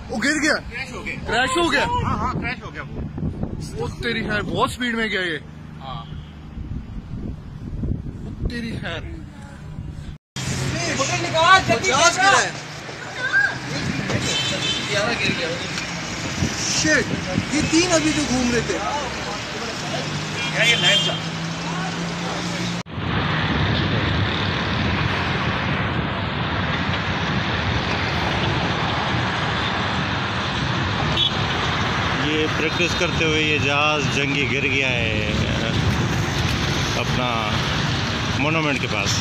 वो गिर गया, क्रैश हो गया। हाँ क्रैश हो गया वो तेरी खैर बहुत स्पीड में गया ये। हाँ तेरी खैर गिर गया। शिट, ये 3 अभी जो घूम रहे थे। ये लाइट जा। ये प्रैक्टिस करते हुए ये जहाज़ जंगी गिर गया है अपना मोनूमेंट के पास।